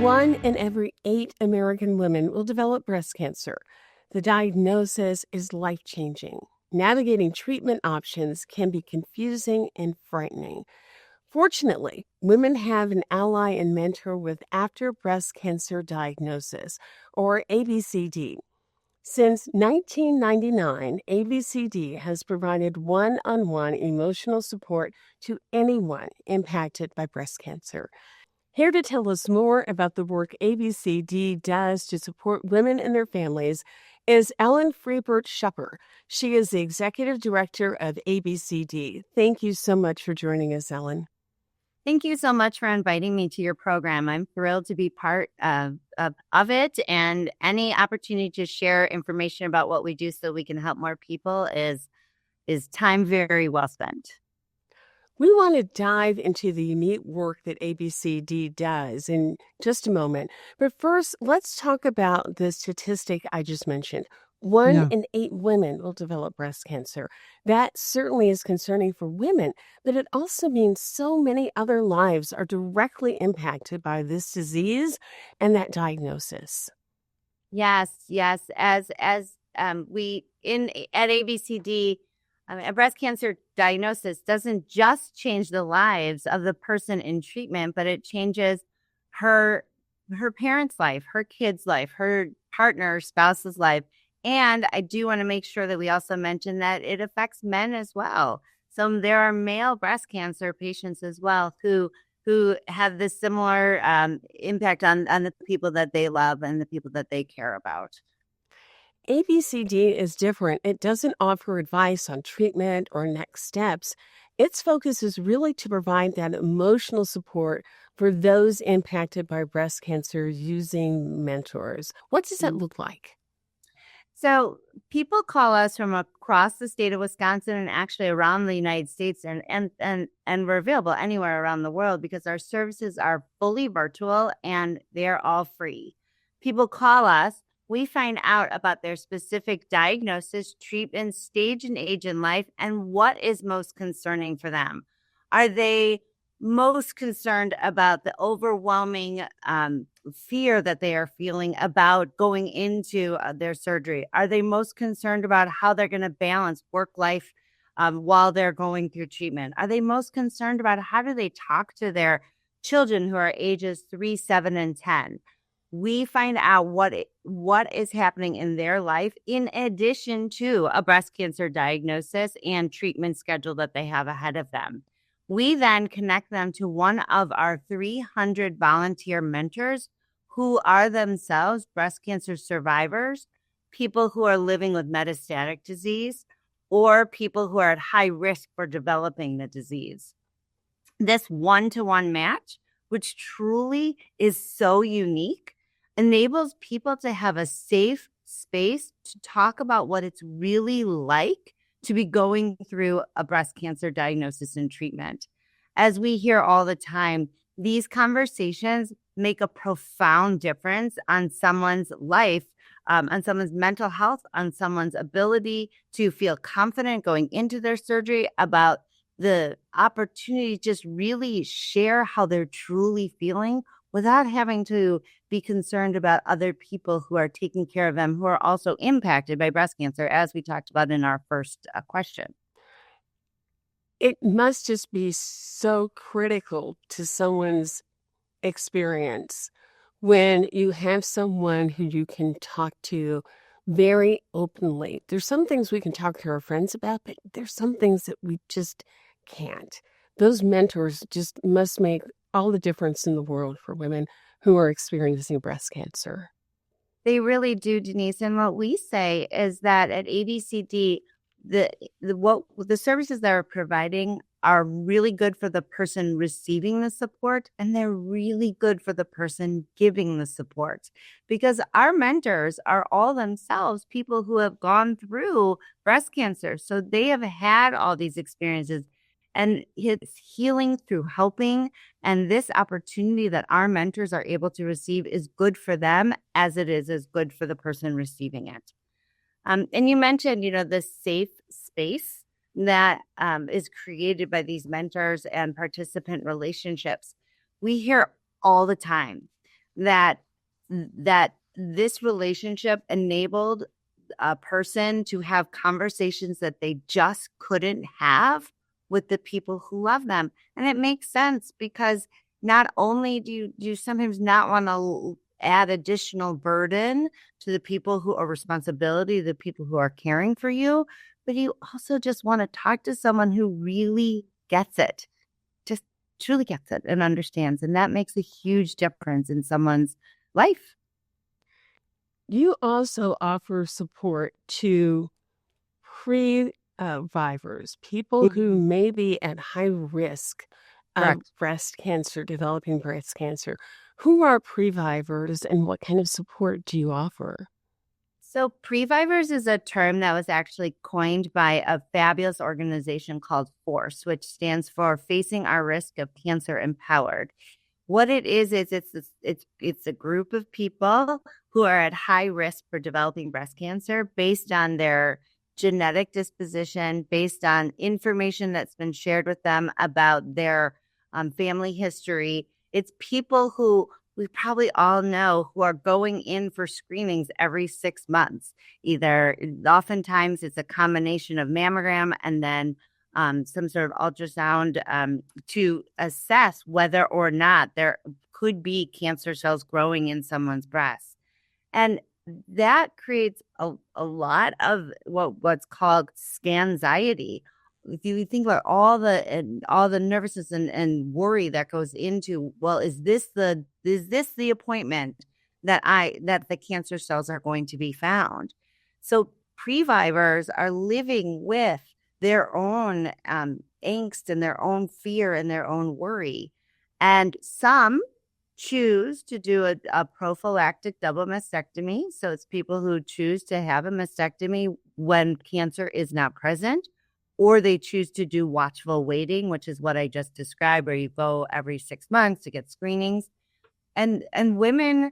1 in every 8 American women will develop breast cancer. The diagnosis is life-changing. Navigating treatment options can be confusing and frightening. Fortunately, women have an ally and mentor with After Breast Cancer Diagnosis, or ABCD. Since 1999, ABCD has provided one-on-one emotional support to anyone impacted by breast cancer. Here to tell us more about the work ABCD does to support women and their families is Ellen Friebert Schupper. She is the executive director of ABCD. Thank you so much for joining us, Ellen. Thank you so much for inviting me to your program. I'm thrilled to be part of it, and any opportunity to share information about what we do so we can help more people is time very well spent. We want to dive into the unique work that ABCD does in just a moment. But first, let's talk about the statistic I just mentioned. One in 8 women will develop breast cancer. That certainly is concerning for women, but it also means so many other lives are directly impacted by this disease and that diagnosis. Yes. As we at ABCD, a breast cancer diagnosis doesn't just change the lives of the person in treatment, but it changes her parents' life, her kids' life, her partner, spouse's life. And I do want to make sure that we also mention that it affects men as well. So there are male breast cancer patients as well who have this similar impact on the people that they love and the people that they care about. ABCD is different. It doesn't offer advice on treatment or next steps. Its focus is really to provide that emotional support for those impacted by breast cancer using mentors. What does that look like? So people call us from across the state of Wisconsin and actually around the United States, and we're available anywhere around the world because our services are fully virtual and they're all free. People call us. We find out about their specific diagnosis, treatment, stage and age in life, and what is most concerning for them. Are they most concerned about the overwhelming fear that they are feeling about going into their surgery? Are they most concerned about how they're going to balance work life while they're going through treatment? Are they most concerned about how do they talk to their children who are ages 3, 7, and 10? We find out what is happening in their life in addition to a breast cancer diagnosis and treatment schedule that they have ahead of them. We then connect them to one of our 300 volunteer mentors who are themselves breast cancer survivors, people who are living with metastatic disease, or people who are at high risk for developing the disease. This one-to-one match, which truly is so unique, enables people to have a safe space to talk about what it's really like to be going through a breast cancer diagnosis and treatment. As we hear all the time, these conversations make a profound difference on someone's life, on someone's mental health, on someone's ability to feel confident going into their surgery, about the opportunity to just really share how they're truly feeling without having to be concerned about other people who are taking care of them who are also impacted by breast cancer, as we talked about in our first question. It must just be so critical to someone's experience when you have someone who you can talk to very openly. There's some things we can talk to our friends about, but there's some things that we just can't. Those mentors just must make all the difference in the world for women who are experiencing breast cancer. They really do, Denise. And what we say is that at ABCD, the services that we're providing are really good for the person receiving the support, and they're really good for the person giving the support, because our mentors are all themselves people who have gone through breast cancer. So they have had all these experiences, and it's healing through helping. And this opportunity that our mentors are able to receive is good for them as it is good for the person receiving it. And you mentioned, the safe space that is created by these mentors and participant relationships. We hear all the time that this relationship enabled a person to have conversations that they just couldn't have with the people who love them. And it makes sense because not only do you sometimes not want to add additional burden to the people who are responsibility, the people who are caring for you, but you also just want to talk to someone who really gets it, just truly gets it and understands. And that makes a huge difference in someone's life. You also offer support to pre-vivors, people who may be at high risk of Correct. breast cancer, developing breast cancer. Who are previvors and what kind of support do you offer? So, previvors is a term that was actually coined by a fabulous organization called FORCE, which stands for Facing Our Risk of Cancer Empowered. What it is it's a group of people who are at high risk for developing breast cancer based on their genetic disposition, based on information that's been shared with them about their family history. It's people who we probably all know who are going in for screenings every 6 months. Either oftentimes it's a combination of mammogram and then some sort of ultrasound to assess whether or not there could be cancer cells growing in someone's breast. And that creates a lot of what's called scanxiety. If you think about all the nervousness and worry that goes into, well, is this the appointment that the cancer cells are going to be found? So previvors are living with their own angst and their own fear and their own worry. And some choose to do a prophylactic double mastectomy. So it's people who choose to have a mastectomy when cancer is not present, or they choose to do watchful waiting, which is what I just described, where you go every 6 months to get screenings. And women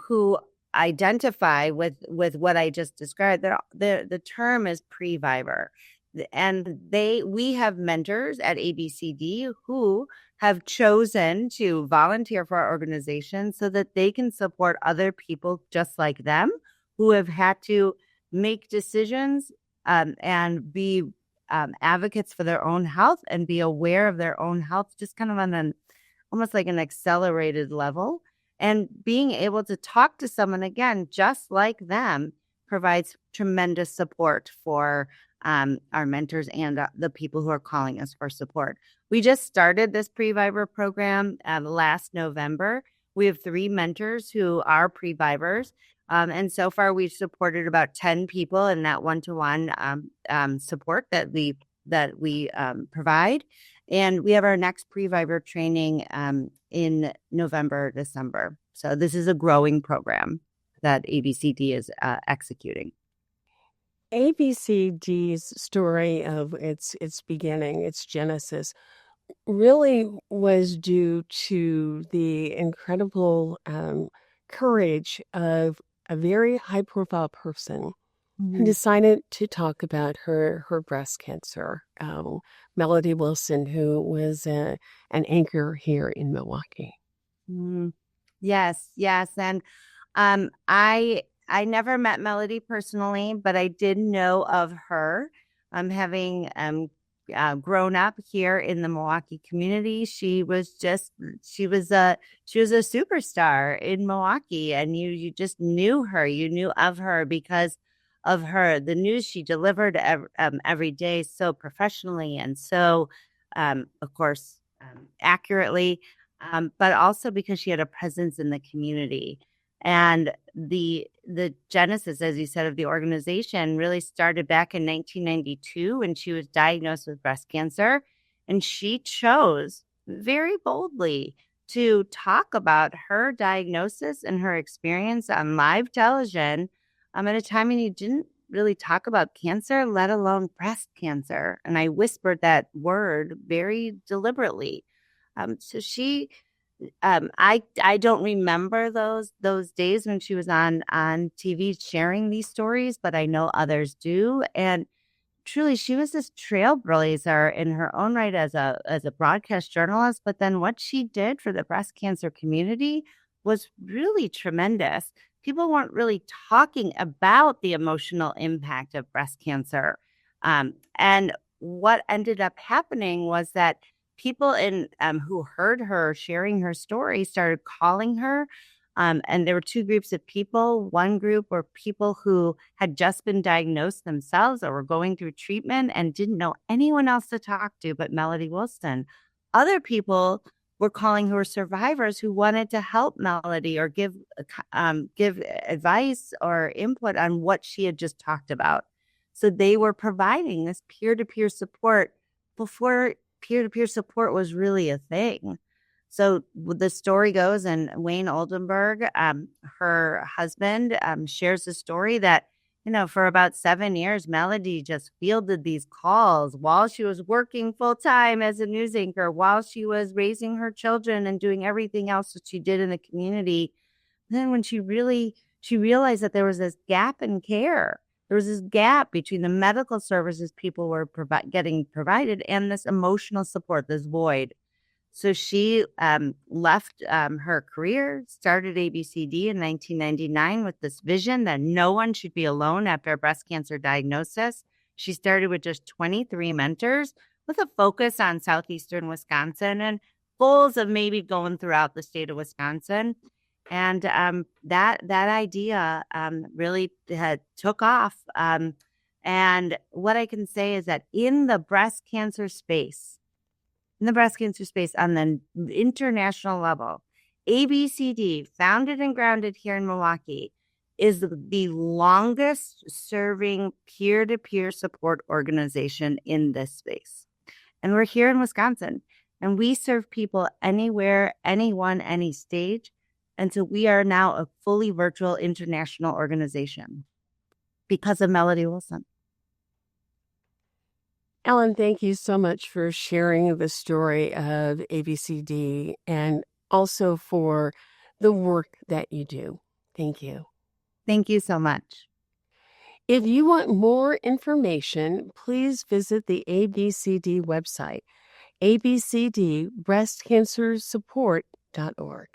who identify with what I just described, the term is previvor. And we have mentors at ABCD who have chosen to volunteer for our organization so that they can support other people just like them who have had to make decisions and be advocates for their own health and be aware of their own health, just kind of on an almost like an accelerated level. And being able to talk to someone again, just like them, provides tremendous support for our mentors and the people who are calling us for support. We just started this Previvor program last November. We have 3 mentors who are Previvors. And so far, we've supported about 10 people in that one-to-one support that we provide. And we have our next Previvor training in November, December. So this is a growing program that ABCD is executing. ABCD's story of its beginning, its genesis, really was due to the incredible courage of a very high-profile person who decided to talk about her breast cancer. Melody Wilson, who was an anchor here in Milwaukee. Mm. Yes, yes. And I never met Melody personally, but I did know of her. Having grown up here in the Milwaukee community, she was a superstar in Milwaukee, and you just knew her. You knew of her because of the news she delivered every day so professionally and so, of course, accurately, but also because she had a presence in the community. And the genesis, as you said, of the organization really started back in 1992 when she was diagnosed with breast cancer. And she chose very boldly to talk about her diagnosis and her experience on live television at a time when you didn't really talk about cancer, let alone breast cancer. And I whispered that word very deliberately. So she I don't remember those days when she was on TV sharing these stories, but I know others do. And truly, she was this trailblazer in her own right as a broadcast journalist. But then what she did for the breast cancer community was really tremendous. People weren't really talking about the emotional impact of breast cancer. And what ended up happening was that people who heard her sharing her story started calling her. And there were two groups of people. One group were people who had just been diagnosed themselves or were going through treatment and didn't know anyone else to talk to but Melody Wilson. Other people were calling her survivors who wanted to help Melody or give advice or input on what she had just talked about. So they were providing this peer-to-peer support before peer-to-peer support was really a thing. So the story goes, and Wayne Oldenburg, her husband, shares the story that, for about 7 years, Melody just fielded these calls while she was working full time as a news anchor, while she was raising her children and doing everything else that she did in the community. Then when she realized that there was this gap in care, there was this gap between the medical services people were getting provided and this emotional support, this void. So she left her career, started ABCD in 1999 with this vision that no one should be alone after a breast cancer diagnosis. She started with just 23 mentors with a focus on southeastern Wisconsin and goals of maybe going throughout the state of Wisconsin. And that idea really took off. And what I can say is that in the breast cancer space on the international level, ABCD, founded and grounded here in Milwaukee, is the longest serving peer-to-peer support organization in this space. And we're here in Wisconsin, and we serve people anywhere, anyone, any stage. And so we are now a fully virtual international organization because of Melody Wilson. Ellen, thank you so much for sharing the story of ABCD and also for the work that you do. Thank you. Thank you so much. If you want more information, please visit the ABCD website, abcdbreastcancersupport.org.